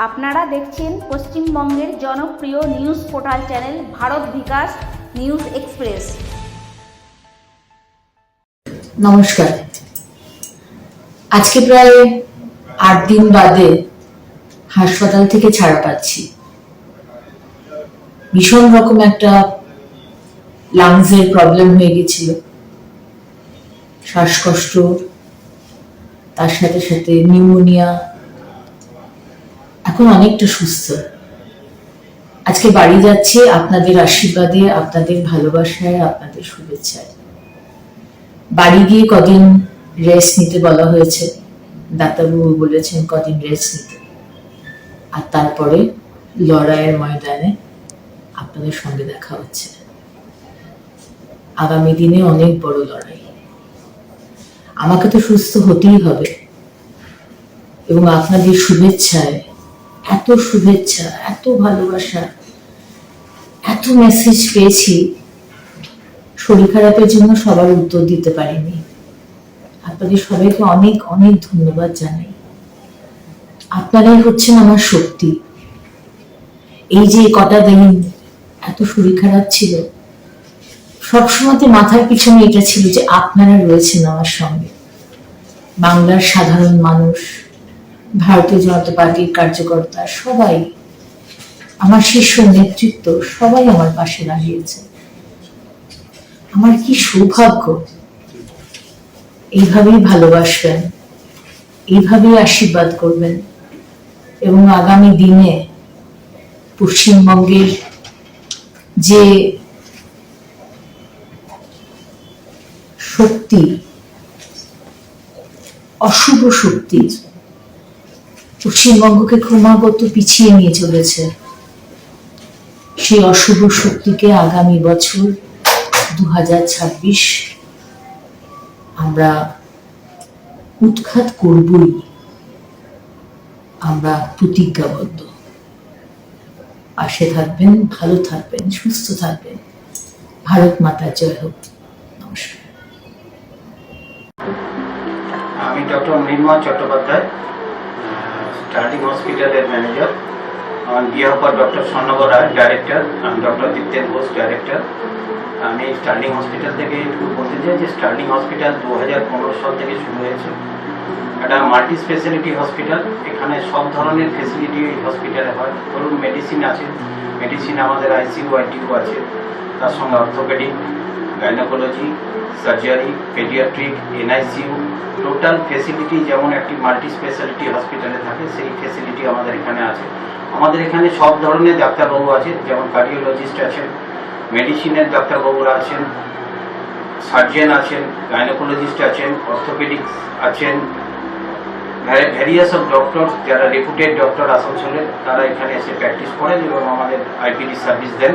আপনারা দেখছেন পশ্চিমবঙ্গের জনপ্রিয় নিউজ পোর্টাল চ্যানেল ভারত বিকাশ নিউজ এক্সপ্রেস। নমস্কার। আজকে প্রায় 8 দিন বাদে হাসপাতাল থেকে ছাড়া পাচ্ছি। ভীষণ রকম একটা লাংসের প্রবলেম হয়ে গেছিল, শ্বাসকষ্ট, তার সাথে সাথে নিউমোনিয়া। এখন অনেকটা সুস্থ। আজকে বাড়ি যাচ্ছে আপনাদের আশীর্বাদে, আপনাদের ভালোবাসায়, আপনাদের শুভেচ্ছায়। বাড়ি গিয়ে কদিন রেস্ট নিতে বলা হয়েছে, ডাক্তারবাবু বলেছেন কদিন রেস্ট নিতে, আর তারপরে লড়াইয়ের ময়দানে আপনাদের সঙ্গে দেখা হচ্ছে। আগামী দিনে অনেক বড় লড়াই। আমাকে তো সুস্থ হতেই হবে, এবং আপনাদের শুভেচ্ছায়, এত শুভেচ্ছা, এত ভালোবাসা, এত মেসেজ পেয়েছি, শরীর খারাপের জন্য সবার উত্তর দিতে পারিনি। আপনাদের সবাইকে অনেক অনেক ধন্যবাদ জানাই। আপনারাই হচ্ছেন আমার শক্তি। এই যে কটা দিন এত শরীর খারাপ ছিল, সবসময় মাথার পিছনে এটা ছিল যে আপনারা রয়েছেন আমার সঙ্গে। বাংলার সাধারণ মানুষ, ভারতীয় জনতা পার্টির কার্যকর্তা, সবাই, আমার শীর্ষ নেতৃত্ব, সবাই আমার পাশে দাঁড়িয়েছে। আমার কি সৌভাগ্য। এইভাবেই ভালোবাসবেন, এইভাবেই আশীর্বাদ করবেন, এবং আগামী দিনে পশ্চিমবঙ্গের যে শক্তি, অশুভ শক্তি পশ্চিমবঙ্গকে ক্রমাগত পিছিয়ে নিয়ে চলেছে, সেই অশুভ শক্তিকে আগামী বছর 2026 আমরা উৎখাত করবই। আমরা প্রতিজ্ঞাবদ্ধ। পাশে থাকবেন, ভালো থাকবেন, সুস্থ থাকবেন। ভারত মাতার জয় হোক। নমস্কার। আমি ডক্টর মৃন্ময় চট্টোপাধ্যায়, স্টার্লিং হসপিটালের manager. On behalf of doctor Swarnabar Roy, director, doctor Dipten Ghosh, director. আমি স্টার্লিং হসপিটাল থেকে একটু বলতে চাই যে স্টার্লিং হসপিটাল 2015 সাল থেকে শুরু হয়েছে। একটা মাল্টি স্পেশালিটি হসপিটাল। এখানে সব ধরনের ফেসিলিটি হসপিটালে হয়। ধরুন মেডিসিন আছে, মেডিসিন আমাদের আইসিইউ আইটিইউ আছে, তার সঙ্গে orthopaedic, gynaecology, surgery, paediatric, NICU, total facility যেমন একটি মাল্টি স্পেশালিটি হসপিটালে থাকে, সেই ফেসিলিটি আমাদের এখানে আছে। আমাদের এখানে সব ধরনের ডাক্তারবাবু আছে, যেমন কার্ডিওলজিস্ট আছেন, মেডিসিনের ডাক্তারবাবুরা আছেন, সার্জন আছেন, গাইনোকোলজিস্ট আছেন, অর্থোপেডিক্স আছেন, ভ্যারিয়াস অফ ডক্টর, যারা রেপুটেড ডক্টর আসানসোলের, তারা এখানে এসে প্র্যাকটিস করেন এবং আমাদের আইপিডি সার্ভিস দেন।